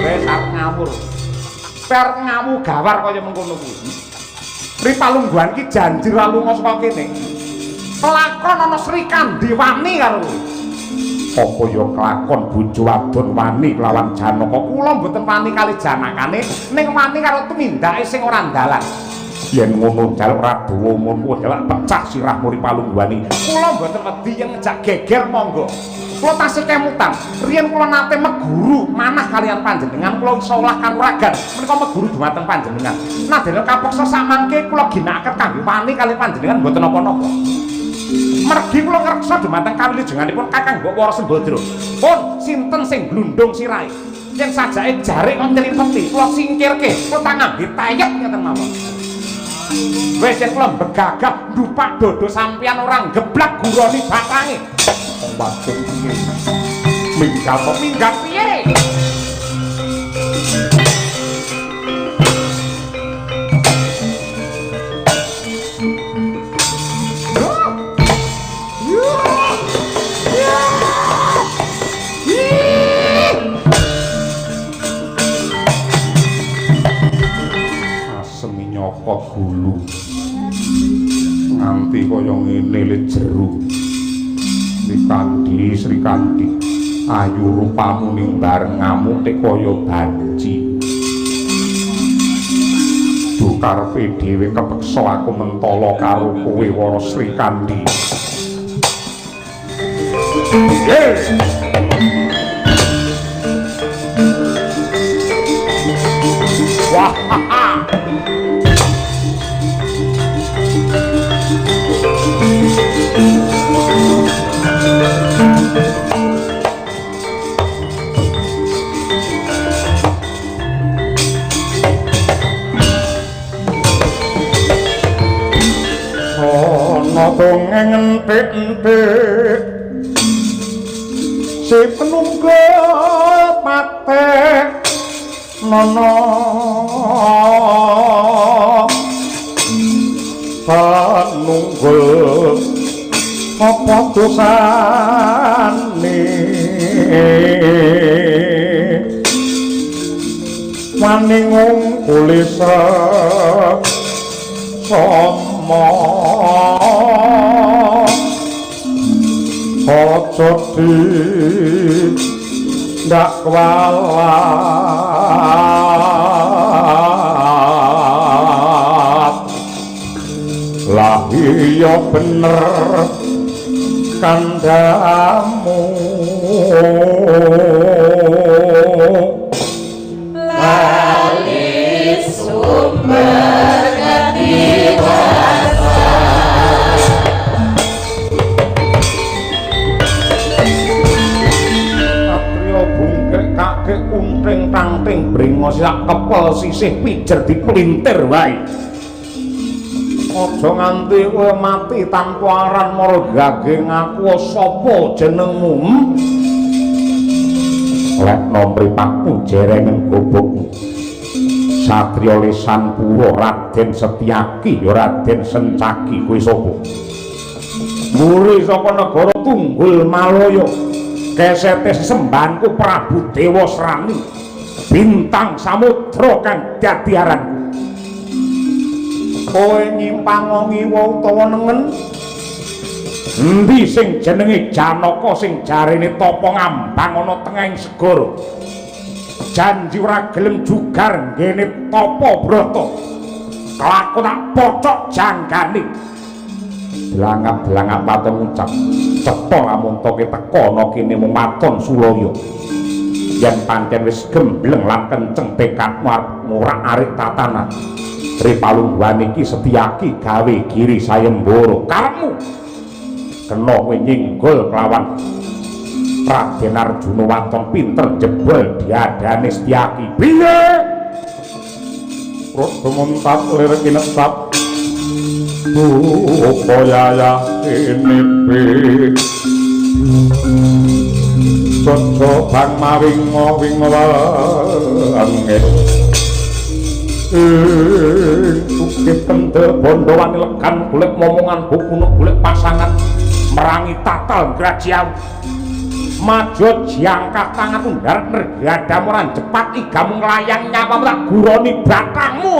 Wis arep ngawur. Per ngawu gawar kaya mengkono kuwi. Ripalungguhan iki janji ra lunga saka kene. Kelakon ana Sri Kandi wani karo kowe. Apa ya kelakon bojo wadon wani lawan Janaka. Kula mboten wani kali janakane ning wani karo tumindake sing ora ndalan. Yen ngono jaluk Radawa ngono jaluk pecah sirahmu Ripalungguhan. Kula mboten wedi yen ngejak geger monggo. Kula tasih kemutan. Riyen kula nate meguru manah kalian panjenengan kula iso olah kanuragan. Menika meguru dumateng panjenengan. Nadene kapeksa samangke kula ginakaken kangge wani kali panjenengan mboten napa-napa. Mergi kula ngreksa dumateng kawilujenganipun Kakang Mbok Sembadra. Pun sinten sing glundung sirahe? Yen sajake jarik kon nylipeti kula singkirke, kula ngangge tayep ngeten mawon. Wis yen kula begagah ndupak dodo sampeyan ora geblak guroni batange. Waduh piye? Minggat piye? Asemi nyokot gulu nganti kaya ngene le jeru. Sri Kandi ayu rupamu ning bareng ngamuk tek kaya banci. Duh karepe dhewe kepeksa aku mentala karo kowe wara Sri Kandi. Yes. Wah. Dongeng entik-entik si penunggal patek nono penunggal apa dosane wani ngungkuli somo ojo di ndak kualat lah iya bener kandamu lali sumber ketiwasa Satrio bungkek kakek kunting tangting bringos sak kepel sisih pijer dipelintir wae. Aja nganti kowe mati tanpa aran margage ngaku sapa jenengmu. Lekno mripatmu jerengen gobokmu. Satrio Lesan Pura Raden Setyaki ya Raden Sencaki kowe sapa? Muri saka negara Tunggul Malaya. Kesete sembanku Prabu Dewa Srani. Bintang samudra kang dadi aranku. Kowe nyimpangongi wa utawa nengen endi sing jenenge Janaka sing jarene tapa ngambang ana tengahing segara janji ora gelem jugar ngene tapa brata kelaku tak pocok janggane blangap-blangap patung ngucap cetha lamun toke teka ana kene mung maton Sulaya yen pancen wis gembleng lan kenceng tekadmu arep murak-arik tatanan Ripalungguhan iki Setyaki gawe Giri Sayembara karepmu kena kowe nyinggol kelawan Raden Arjuna waton pinter jebol diadane Setyaki piye Rada muntat lir kinetap upaya inipi Soco bang mawing-mawing wange Bukit kendel bondo wani lekan golek momongan bukuno golek pasangan merangi tatal grajiau maju diangkat tangan undar mergada moran cepat igamu nglayang nyapa tak guroni batangmu.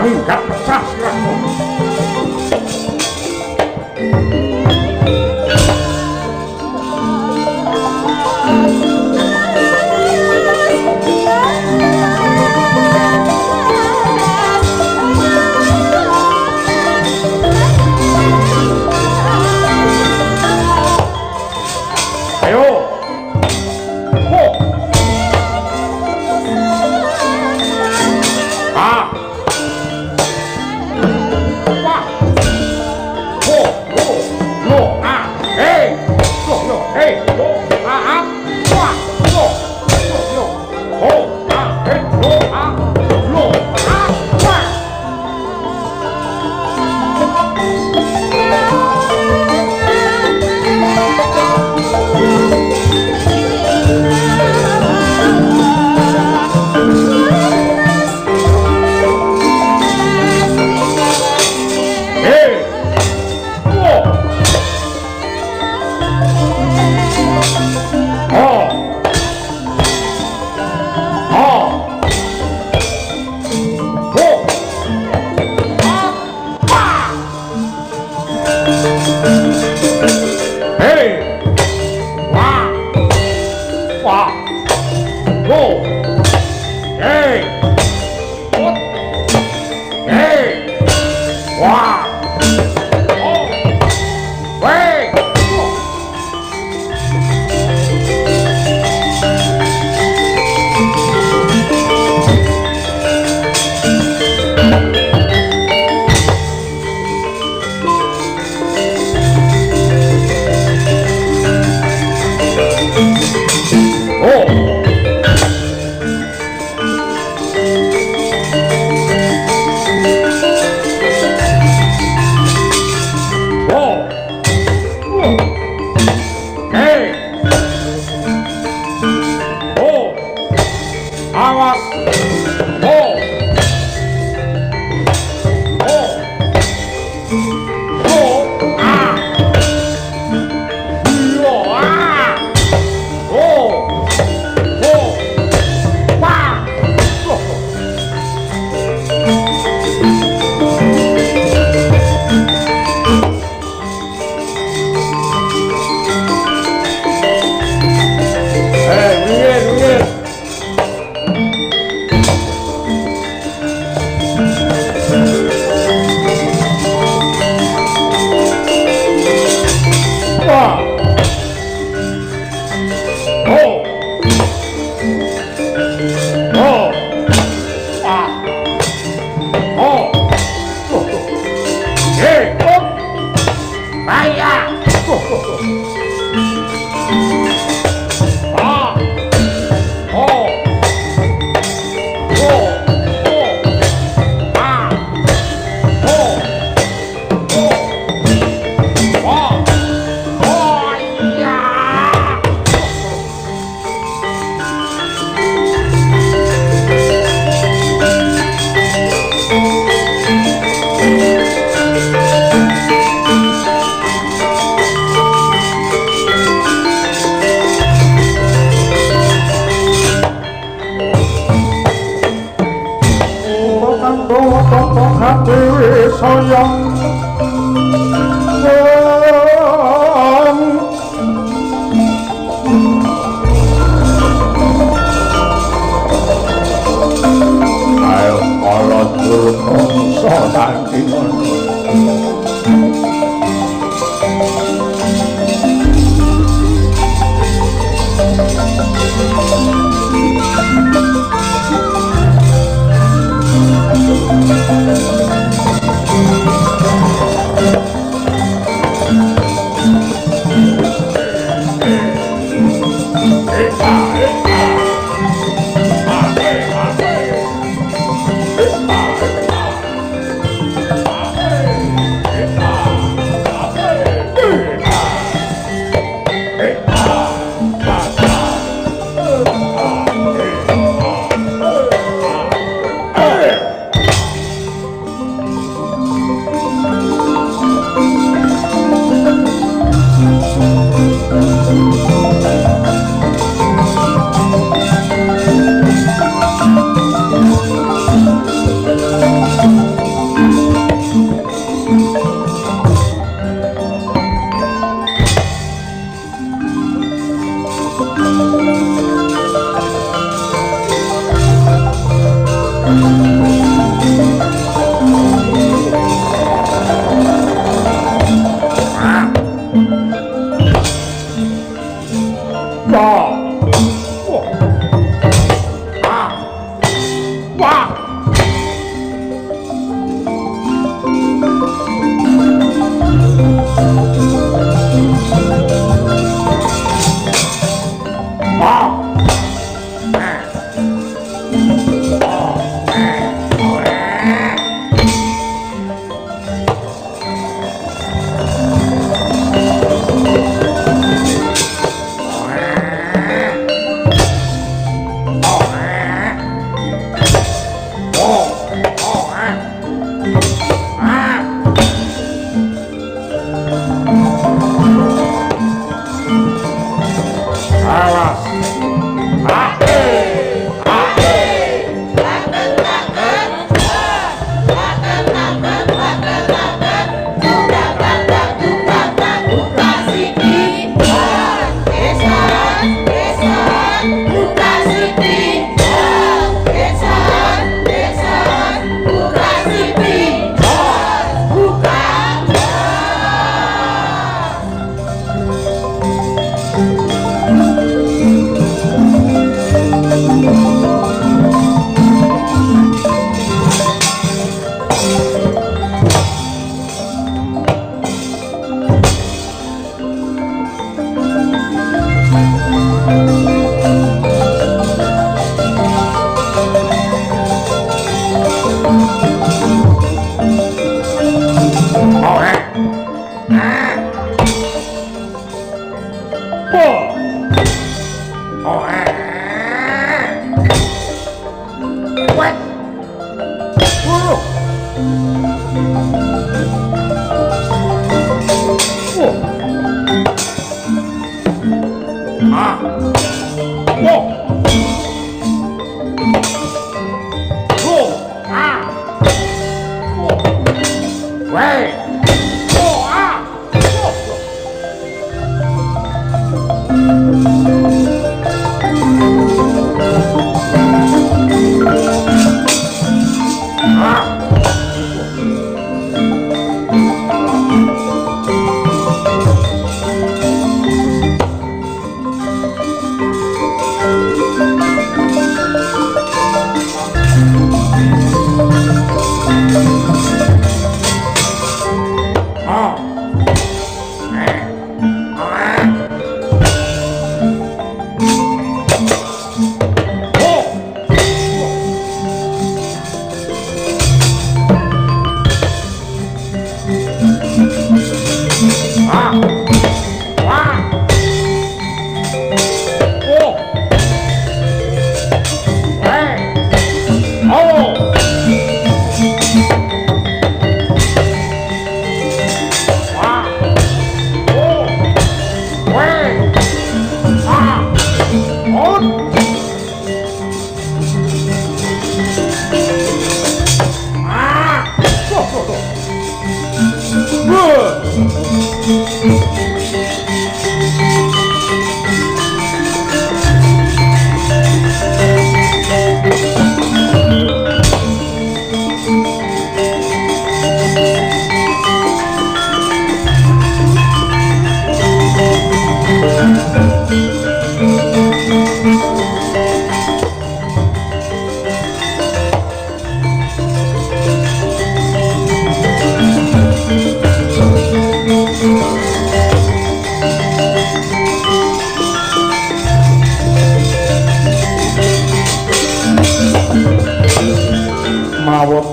minggat pecah sirahmu. Wah.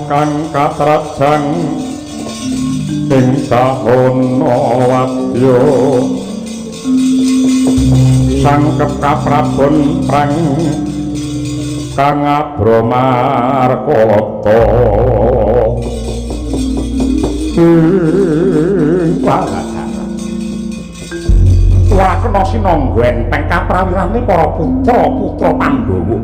kang katrajang ing sahana wadya sangkep kaprabon prang kang abramarkata ora kena sinangga enteng kaprawirane para putra Pandhawa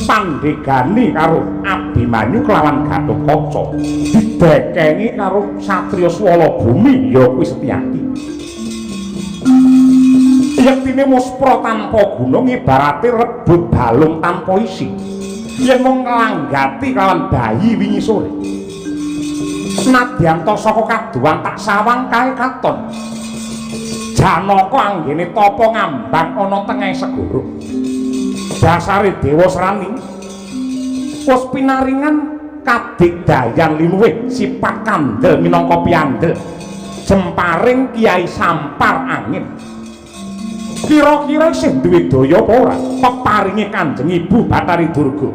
pandegani karo Abimanyu kelawan Gatotkaca didekengi karo satriya Swalabumi ya kuwi Setyaki. Yektine muspra tanpa guna ibarate rebut balung tanpa isi yen mung nglanggati kelawan bayi wingi sore. Senadyan saka kaduwan tak sawang kae katon Janaka anggene tapa ngambang ana tengahing segara dasare Dewa Srani wis pinaringan kadigdayan liluwih sifat kandel minangka piyandel Jemparing Kiai Sampar Angin. Kira-kira sing duwe daya apa ora peparinge Kanjeng Ibu Bathari Durga.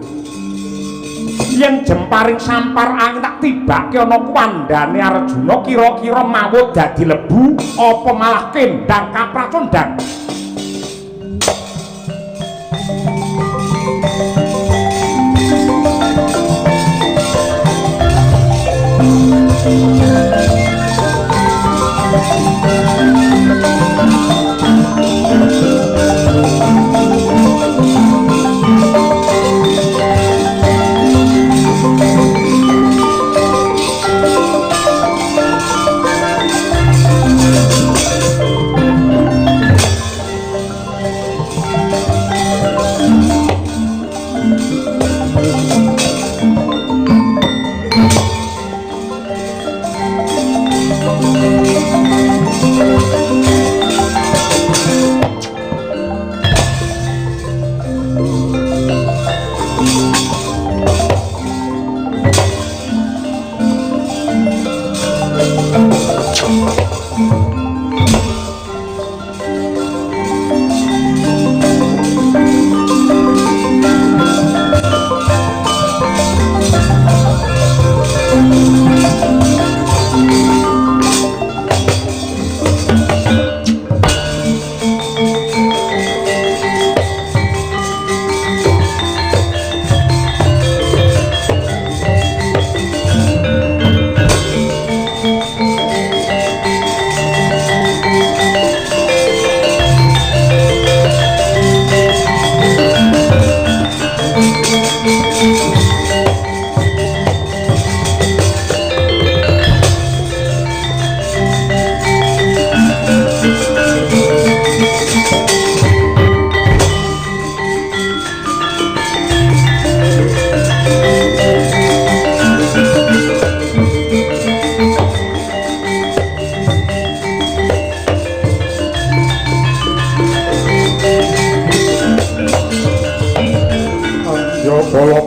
Yen Jemparing Sampar Angin tak tibake ana kuwandane Arjuna kira-kira mawut dadi lebu apa malah kendang kapracondang.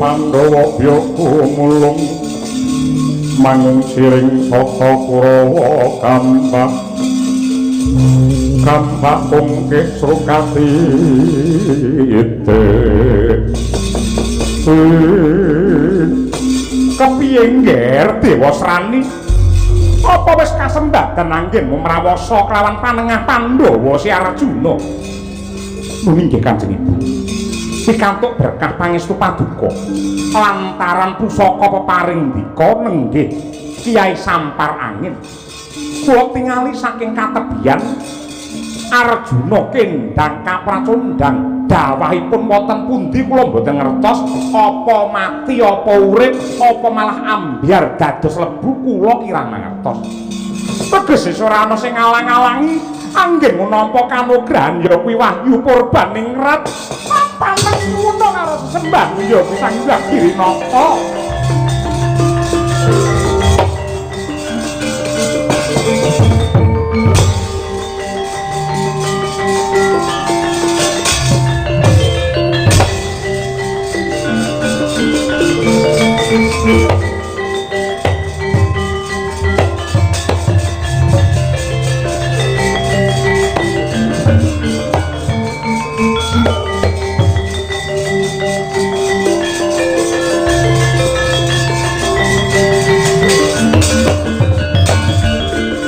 Pandhawa byaku mulung mangung siring saka Kurawa Kampak pungkih Srukati kepiye ngger Dewa Srani apa wis kasembadan anggen mumrawasa kelawan panengah Pandhawa si Arjuna. Nggih Kanjeng Ibu pikantuk berkah pangestu paduka lantaran pusaka peparing dika nenggih Kiai Sampar Angin kula tingali saking katebian Arjuna kendang kapracondang dawahipun wonten pundi kula mboten ngertos apa mati apa urip apa malah ambyar dados lebu kula kirang mangertos tegese ora ana sing ngalang-alangi anggen menapa kanugrahan ya kuwi Wahyu Purbaning Rat papan ngono karo sesembah ya Sang Hyang Girinata.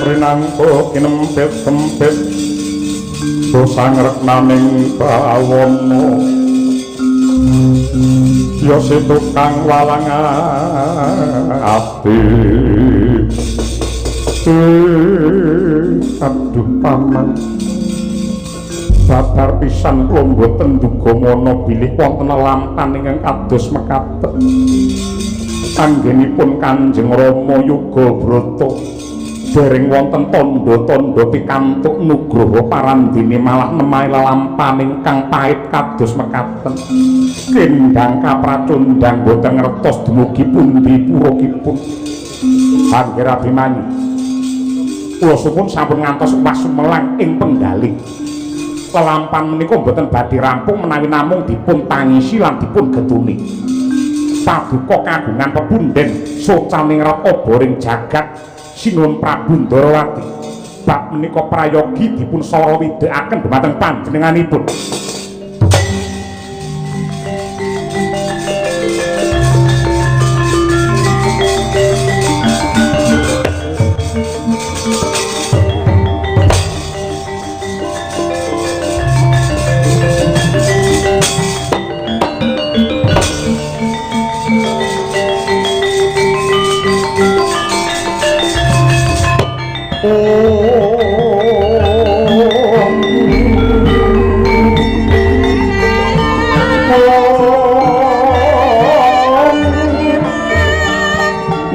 Rinangka kinempit-tempit dosa ngreknaning bawana ya setukang walang ati aduh paman babar pisan kula mboten duga mana bilih wonten lampahan ingkang kados mekaten anggenipun Kanjeng Rama Yoga Brata dereng wonten tandha-tandha pikantuk nugraha parandene malah nemahi lelampahan ingkang pahit kados mekaten kendang kapracondang boten ngertos dumugi pundi purakipun. Angger Abimanyu kula suwun sampun ngantos pas sumelang ing penggalih lelampahan menika boten badhe rampung menawi namung dipun tangisi lan dipun getuni paduka kagungan pepunden socaning rat oboring jagat sinuwun Prabu Ndarawati bab menika prayogi dipun sora widhekaken dumateng panjenenganipun.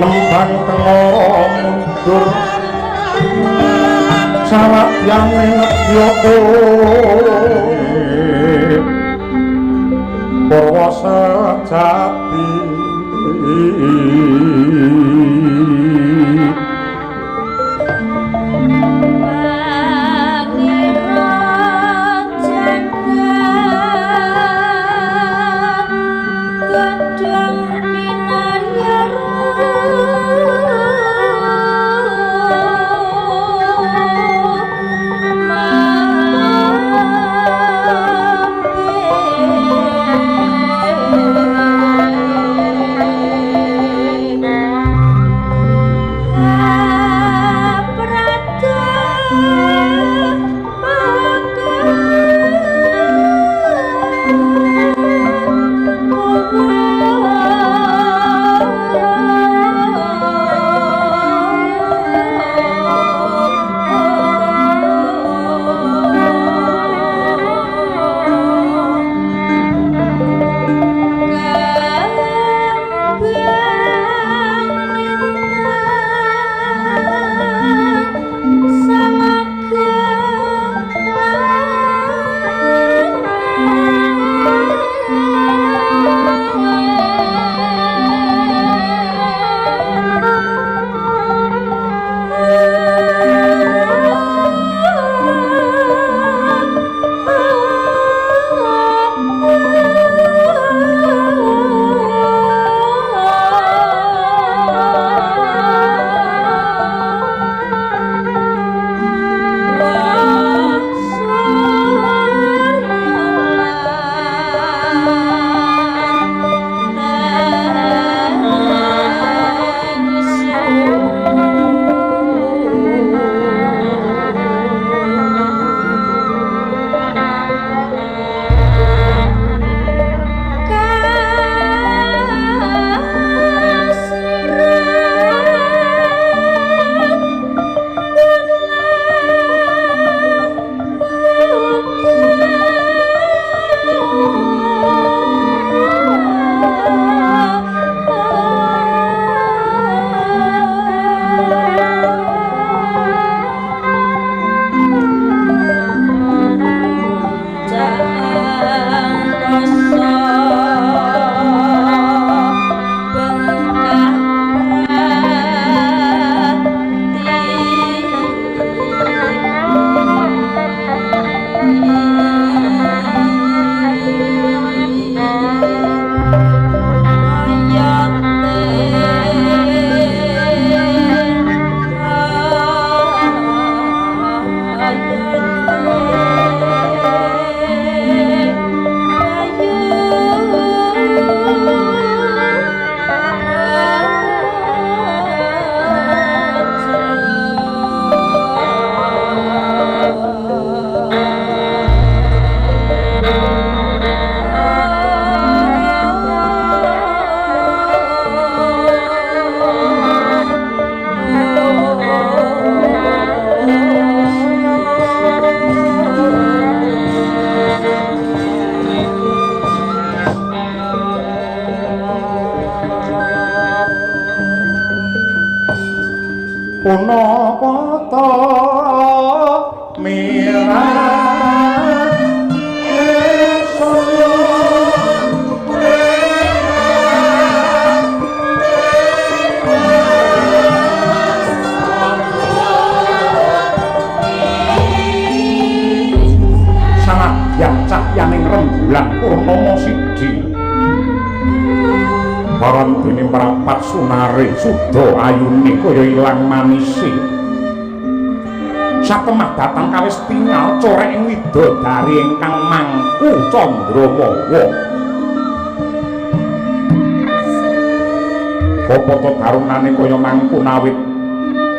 Nembang tengara mundur sawat yang menyoko Purwa sejati punapata mirah esaya sanadyan cahyaning rembulan purnama siji Barandene merapat sunare suda ayune kaya ilang manise. Satemah datang kawis tingal corek ing widodari ingkang mangku Candramawa. Apa to darunane kaya mangku nawit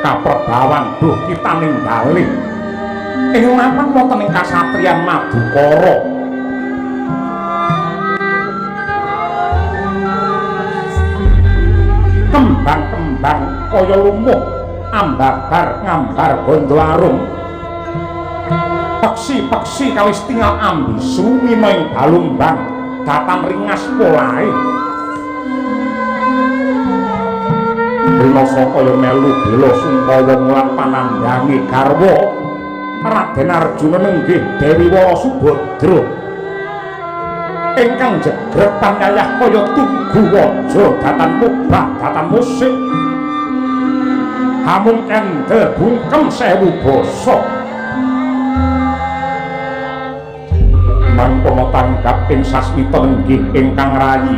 kaperbawan duh kita ninggali. Ing mapan wonten ing kasatriyan Madukara. Kembang-kembang kaya lumuh ambabar ngambar bondo arum. Peksi-peksi kawis tinggal ambisu minaing balumbang datan ringas polahe. Rinasa kaya melu bela Sumpawa mulan panandhangi garwa Raden Arjuna nenggih Dewi Wara Subadra. Ingkang jegrek panyayah kaya tugu waja datan mubah datan musik. Hamun kendel bungkem sewu basa. Mangkono tanggap ing sasmita nenggih ingkang rayi.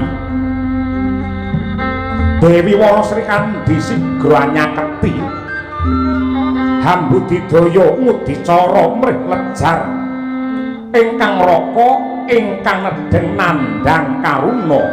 Dewi Wara Sri Kandi sigra nyaketi. Hambudidaya ngudicara mrih lejar. Ingkang raka ingkang nedeng nandhang karuna.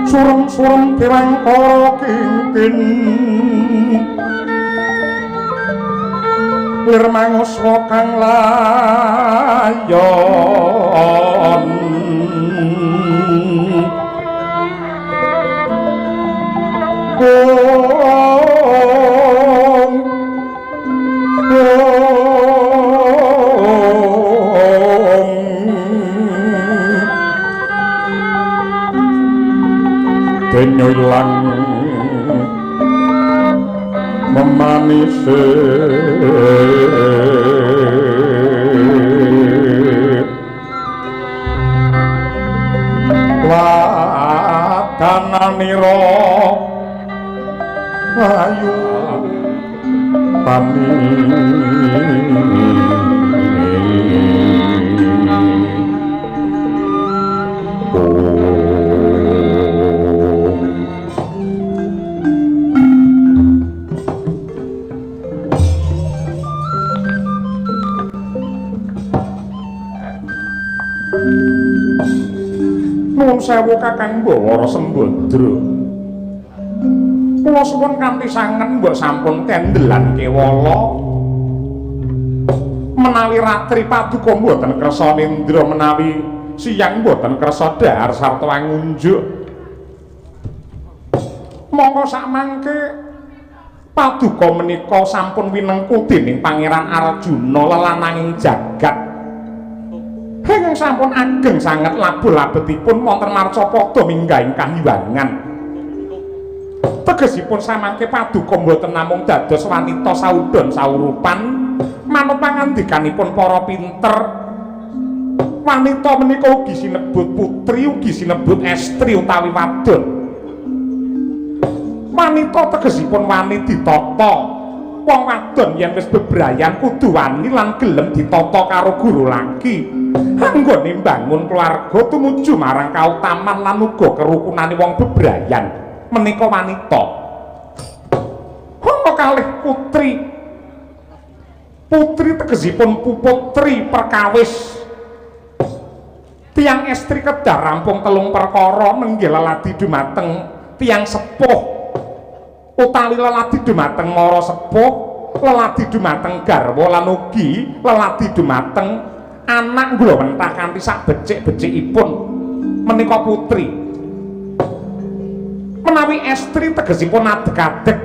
Surem-surem kirang para kingkin Wirmanguswa kang layon Denyo ilang memanise wadananira ayu pami Nuwun sewu Kakang Bawara Sembadra. Kula suwun kanthi sangen mbok sampun kendelan kewala. Menawi ratri paduka mboten kersa nindra menawi siyang boten kersa dhahar sarta ngunjuk. Monggo sakmangke paduka menika sampun winengku dening Pangeran Arjuna lelananging jagat. Ingkang sampun ageng sanget labul-labetipun wonten marcapada minggahing kahiwangan. Tegesipun samangke paduka mboten namung dados wanita saudon saurupan manut pangandikanipun para pinter. Wanita menika ugi sinebut putri, ugi sinebut estri utawi wadon. Wanita tegesipun wani ditata. Wong wadon yen wis bebrayan kudu wani lan gelem ditata karo guru laki. Anggone mbangun keluarga tumuju marang kautaman lan uga kerukunane wong bebrayan. Menika wanita. Ana kalih putri. Putri tegesipun putri perkawis. Tiang estri kedah rampung telung perkara nenggih leladi dumateng tiang sepuh utawi leladi dumateng mara sepuh, leladi dumateng garwa lan ugi leladi dumateng anak nggrawentah kanthi sak becik-becikipun menika putri. Menawi estri tegesipun adeg-adeg.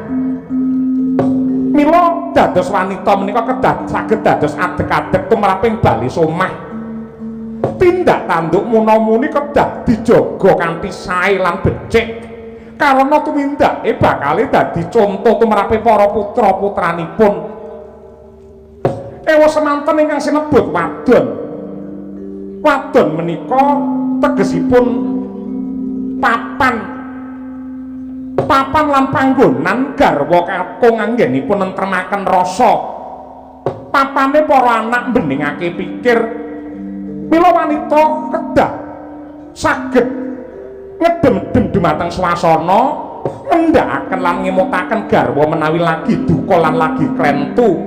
Mila dados wanita menika kedah saged dados adeg-adeg tumraping bali somah. Tindak tanduk munamuni kedah dijaga kanthi sae lan becik. Karana tumindake bakal dadi conto tumraping para putra-putranipun. Ewa semanten ingkang sinebut wadon. Wadon menika tegesipun papan lan panggonan garwa kakung anggenipun nentremaken rasa. Papane para anak mbeningake pikir. Mila wanita kedah saged ngedem-dem dumateng swasana ngendhakaken lan ngemutaken garwa menawi lagi duka lan lagi klentu.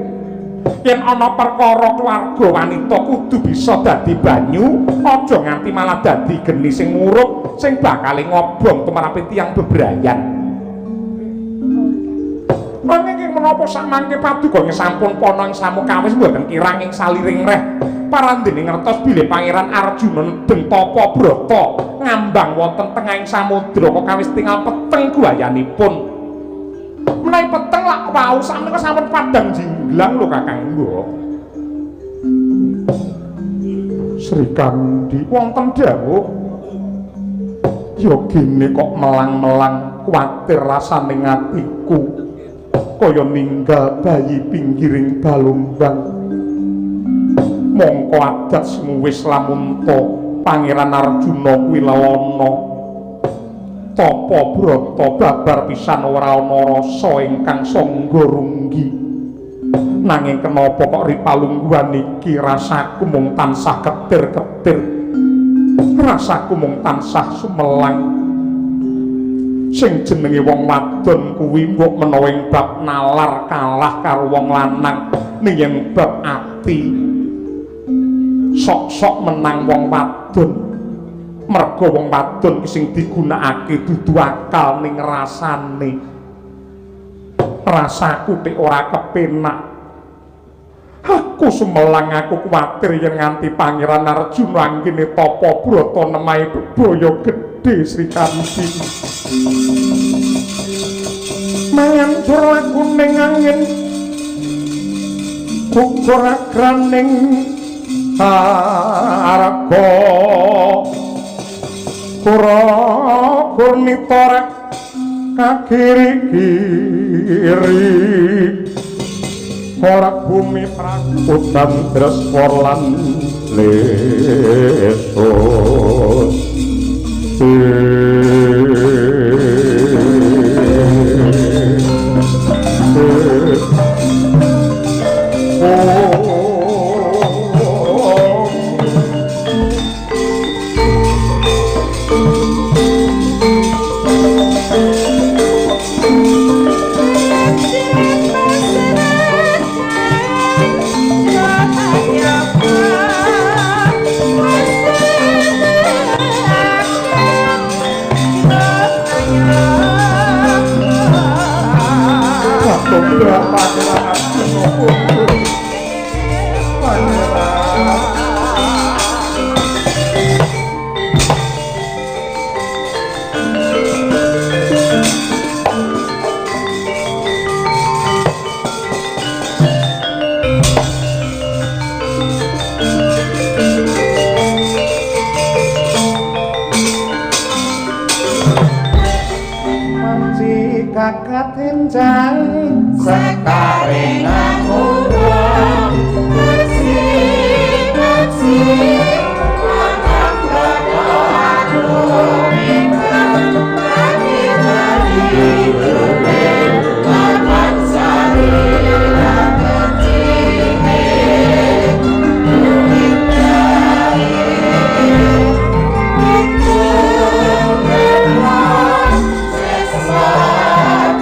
Yen ana perkara keluarga wanita kudu bisa dadi banyu, aja nganti malah dadi geni sing murup sing bakal ngobong tumraping tiyang bebrayan. Nanging menapa samangke paduka sampun pana ing samukawis mboten kirang ing saliring reh parandene ngertos bilih Pangeran Arjuna nedeng tapa brata ngambang wonten tengahing samudra kok kawis tingal peteng guayanipun. Menawi peteng lak wau sakmenika sampun padang jinglang lho Kakang Mbok. Sri Kandi wonten dawuh ya gene kok melang-melang kuwatir rasane atiku. Kaya ninggal bayi pinggiring balumbang. Mongko adat semuwis lamun to Pangeran Arjuna kuwi lelana tapa brata babar pisan ora ana rasa ingkang sangga runggi. Nanging kenapa kok ripalungguhan iki rasaku mung tansah ketir-ketir, rasaku mung tansah sumelang. Sing jenenge wong wadon kuwi mbok menawa ing bab nalar kalah karo wong lanang, ning yen bab ati sok-sok menang wong wadon. Merga wong wadon sing digunakake dudu akal ning rasane. Rasaku tek ora kepenak. Aku sumelang, aku kuwatir yen nganti Pangeran Arjuna anggene tapa brata nemahe bebaya gedhe Sri Kandi. Mangancur laku ning angin ukur akraning arga kura kurnitorek kakiri-kiri korak bumi prakutan treswar lan lesus bakat enjang sekaring amura bersih manang brata anuringan adi-adi laman sari raketine nulikai itu memang sesakan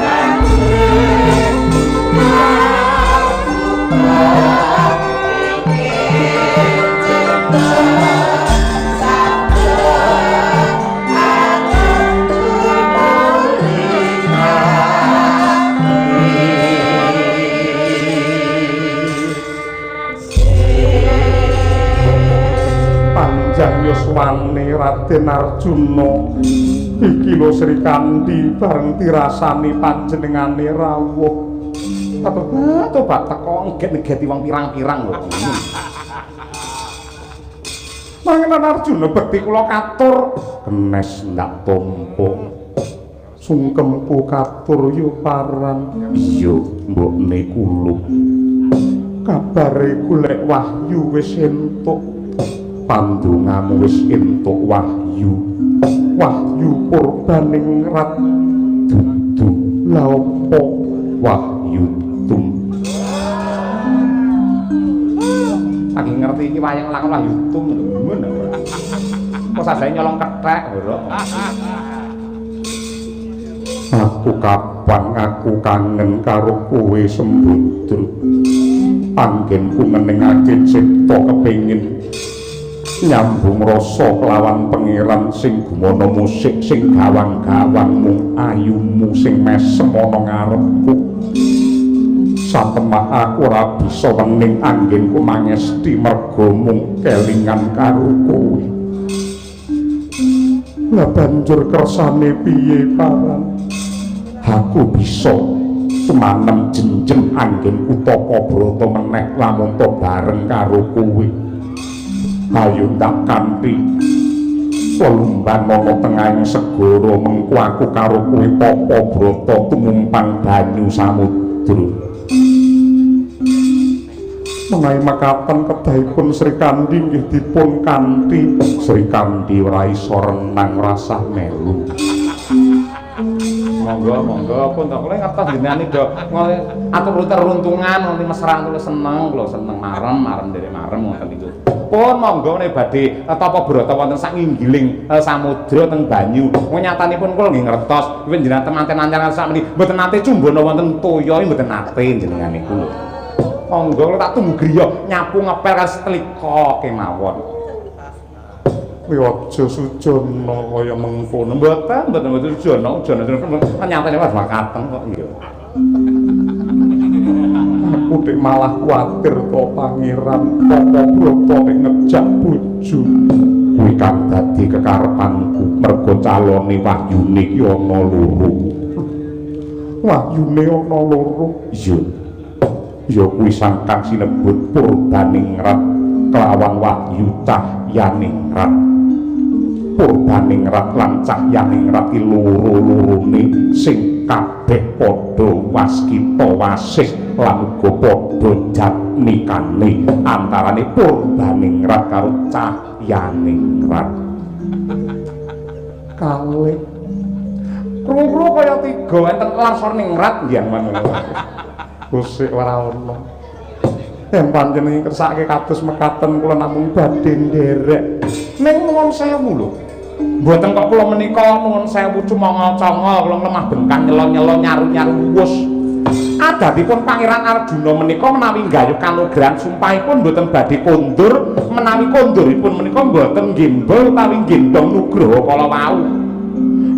Panjang yuswane Raden Arjuna iki lho Sri Kandi bareng dirasani panjenengane rawuh coba teko nget-ngeti wong pirang-pirang lho. Pangeran Arjuna bekti kula katur kenes ndak tampa sungkemku katur yo paran iya mbokne kula kabare golek wahyu wis entuk pandongamu wis entuk wahyu purbaning rat dudu la opo wahyu tum Lagi ngerti iki wayang lakon lah YouTube ngono. Kok sadane nyolong kethek lho. Aku kapan aku kangen karo kowe Sembodra. Anggenku ngeningake cipta kepengin nyambung rasa kelawan pangeran sing gumana musik sing gawang-gawangmu ayumu sing mesem ana ngarepku. Satemah aku ora bisa wening anggenku mangesti merga mung kelingan karo kowe. Lah banjur kersane piye paran? Aku bisa sumanem jenjem anggenku tapa brata meneh lamun to bareng karo kowe. Ayo tak kanthi Walumban ana tengahing segara mengko aku karo kowe tapa brata tumumpang banyu samudra. Menawi makaten kedahipun Sri Kandi nggih dipun kanthi Sri Kandi ora isa renang rasah melu. Monggo pun to kula ngertos jenengan do atur teruntungan nganti mesra kula seneng marem derek marem ngoten niku. Pun monggo menawi badhe tapa brata wonten sak nginggiling samudra teng banyu. Nyatanipun kula nggih ngertos panjenengan temanten anyaran sak meniki mboten nate cumbana wonten toya mboten nate jenengan niku lho. Monggo tak tunggu griya nyapu ngepel kan setlika kemawon. Kowe aja sujana kaya mengkono. Mboten sujana nyatane wis makaten kok nggih. Aku nek malah kuwatir to pangeran apa brata nek ngejak bojo. Kuwi kang dadi kekarepanku mergo calone wahyune ki ana loro. Wahyune ana loro. Iya. Ya kuwi sangkang sinebut Purbaningrat kelawan wahyu Cahyaningrat. Purbaningrat lan Cahyaningrat ki loro-lorone sing kabeh padha waskita wasih lan uga padha jatnikane antarane Purbaningrat karo Cahyaningrat. Kalih Krungu kaya tiga enten Larsaningrat nggih manungsa. Gusik ora ana. Yen panjenengan kersake kados mekaten kula namung badhe nderek. Ning nuwun sewu lho. Mboten kok kula menika nuwun sewu cuma ngocong kula lemah bengkang nyelo-nyelo nyaru-nyaru wus. Adatipun Pangeran Arjuna menika menawi nggayuh kanugrahan sumpahipun mboten badhe kondur, menawi konduripun menika mboten nggembel utawi nggendong nugraha kala wau.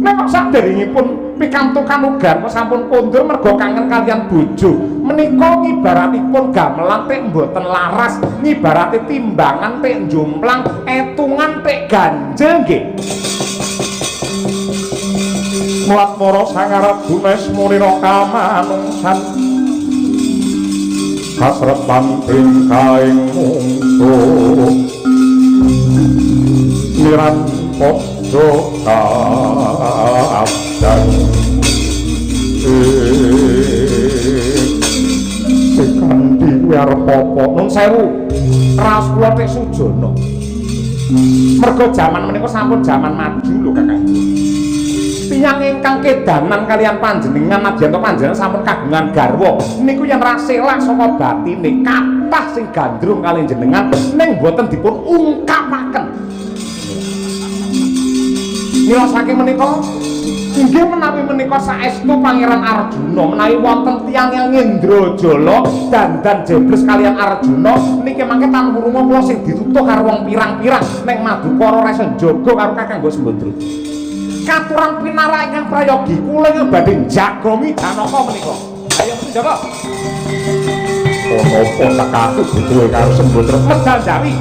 Nek kok saderengipun pikantuk kanugrahan sampun kondur merga kangen kaliyan bojo menika ngibaratipun gamelan tek mboten laras, ngibarate timbangan tek jomplang, etungan tek ganjel nggih. Mulat para sangarat gunes murira kamanungsan kasrepan tingkaing mungsu miran padha kabdan Sekandi kuwi arep apa? Nun sewu. Raos kula tek sujono. Mergo jaman menika sampun jaman maju lho Kakang. Tiyang ingkang kedanan kalian panjenengan nadyan to panjenengan sampun kagungan garwa niku yen rasela saka batine kathah sing gandrung kalian jenengan ning boten dipun ungkapaken. Mila saking menika inggih menawi menika saestu Pangeran Arjuna menawi wonten tiyang yang Indrajala dandan jebles kalian Arjuna niki mangke tan wurunga kula sing ditutuh karo wong pirang-pirang ning Madukara resa njaga karo Kakang Mbok Sembadra. Katuran pinarak ingkang prayogi kula ing badhe jagongi Janaka menika. Ayo Njaba. Ono apa tekaku butuhe karo Sembadra medal jawi.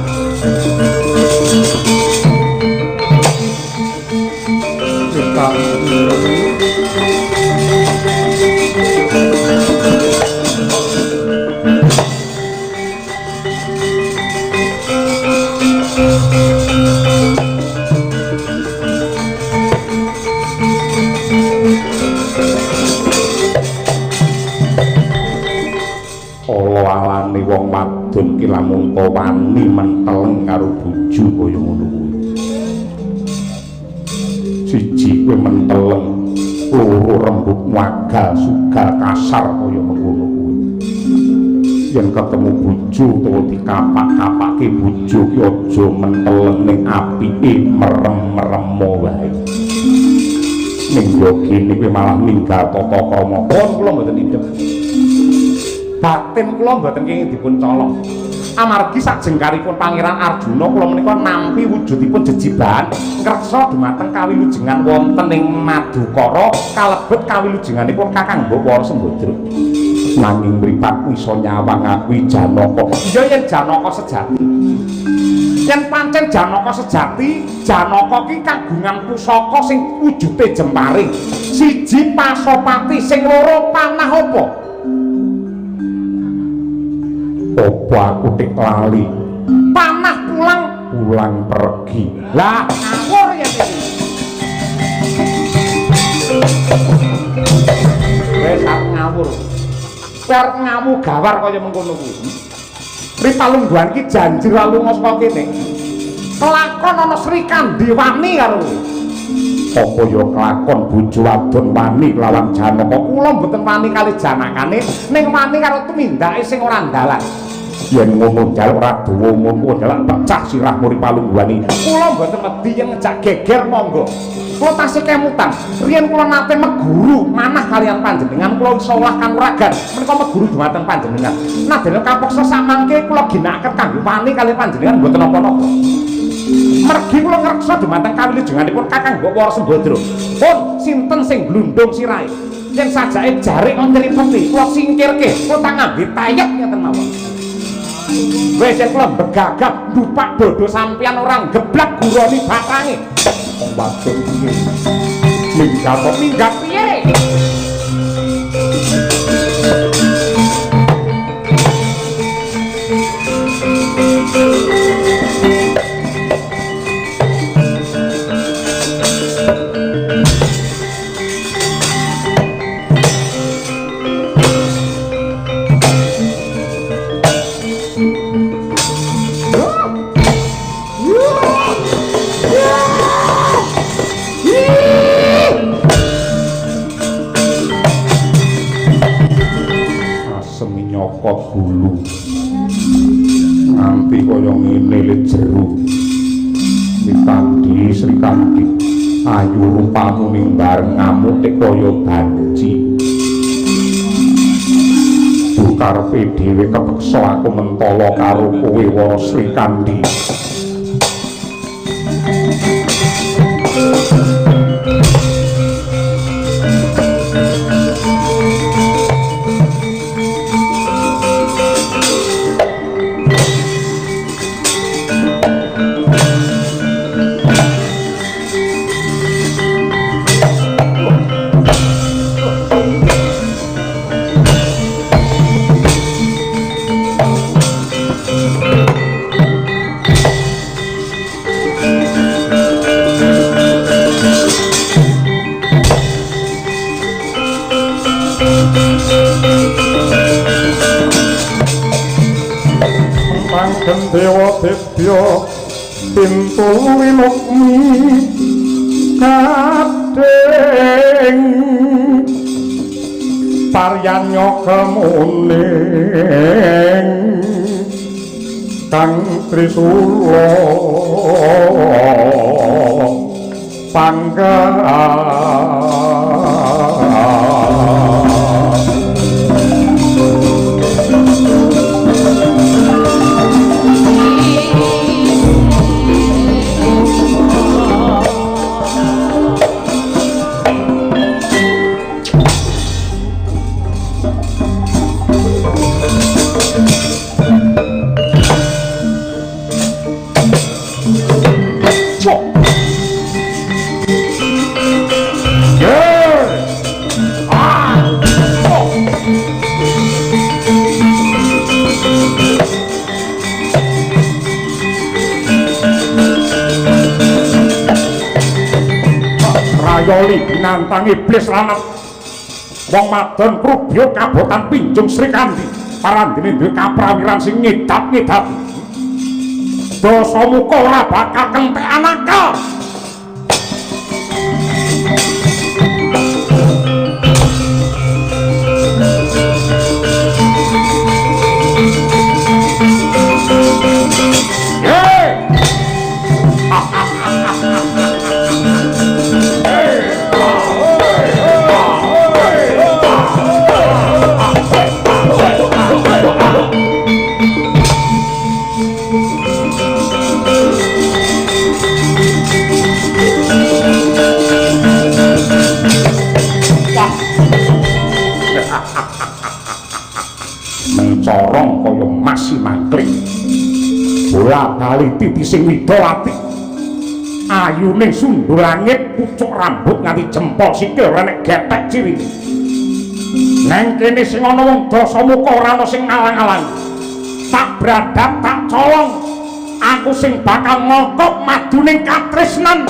Ala-alane wong wadon ki lamun wani menteleng karo bojo kaya ngono kuwi. Siji kowe menteleng, loro rembug wagal sugal kasar kaya ngono kuwi. Yen ketemu bojo utawa dikapak-kapake bojo ki aja menteleng ning apike merem-meremo wae. Ning yo kene kowe malah ninggal tata krama. Pun kula mboten idem. Batin kula mboten kenging dipun colong. Amargi sajengkaripun Pangeran Arjuna kula menika nampi wujudipun jejibahan ngreksa dumateng kawilujengan wonten ing Madukara kalebet kawilujenganipun Kakang Mbok Sembadra. Nanging mripat iso nyawang aku Janaka. Ya yen Janaka sejati. Yen pancen Janaka sejati, Janaka ki kagungan pusaka sing wujude jemparing. Siji Pasopati, sing loro panah apa? Apa aku tik lali panah pulang pergi. Lah ngawur ya iki. Wis arep ngawur. Arep ngamu gawar kaya mengkono kuwi. Ripalungguhan ki janji ra lunga saka kene. Kelakon ana Sri Kandiwani karo kowe. Apa ya kelakon bojo wadon wani lawan Janaka? Kula mboten wani kali janakane, ning wani karo tumindake sing ora ndalan. Yen ngono jaluk ra dawa ngono jaluk pecah sirahmu Ripalungguhani. Kula mboten wedi yen ngejak geger monggo. Kula tasih kemutan. Riyen kula nate meguru manah kalian panjenengan kula iso olah kanuragan. Menika meguru dumateng panjenengan. Nadyan kapeksa samangke kula ginakaken kangge wani kalian panjenengan mboten napa-napa. Mergi kula ngreksa dumateng kawilujenganipun Kakang Mbok Sembadra. Pun sinten sing glundung sirahe? Yen sajake jarik wonten peti kula singkirke, kula tak ngambil tayep ngeten mawon. Wis yen kula begagap dupak dodo sampeyan ora geblak guroni batange. Wong wadon iki minggat piye? Bulu nganti kaya ngene le jeru Srikandi Srikandi ayu rupamu ning bareng ngamuk kaya banci karepe dhewe kepeksa aku mentala karo kowe Wara Srikandi. ngandharaken dewa debya pintul winukmi kadeng paryanya kemuning kang trisula pangga Yoli binantang iblis lanang wong madon krubya kabotan pinjung Srikandi parandene duwe kaprawiran sing ngedat-ngedat Dasamuka ora bakal kentekan akal corong kaya masih mangkling bola bali titi sing widolati ayune sundul langit pucuk rambut nganti jempol sikil renek getek ciri neng kene sing ana wong Dasamuka ora ana sing ngalang-alang tak bradat tak colong aku sing bakal ngokok maduning katresnan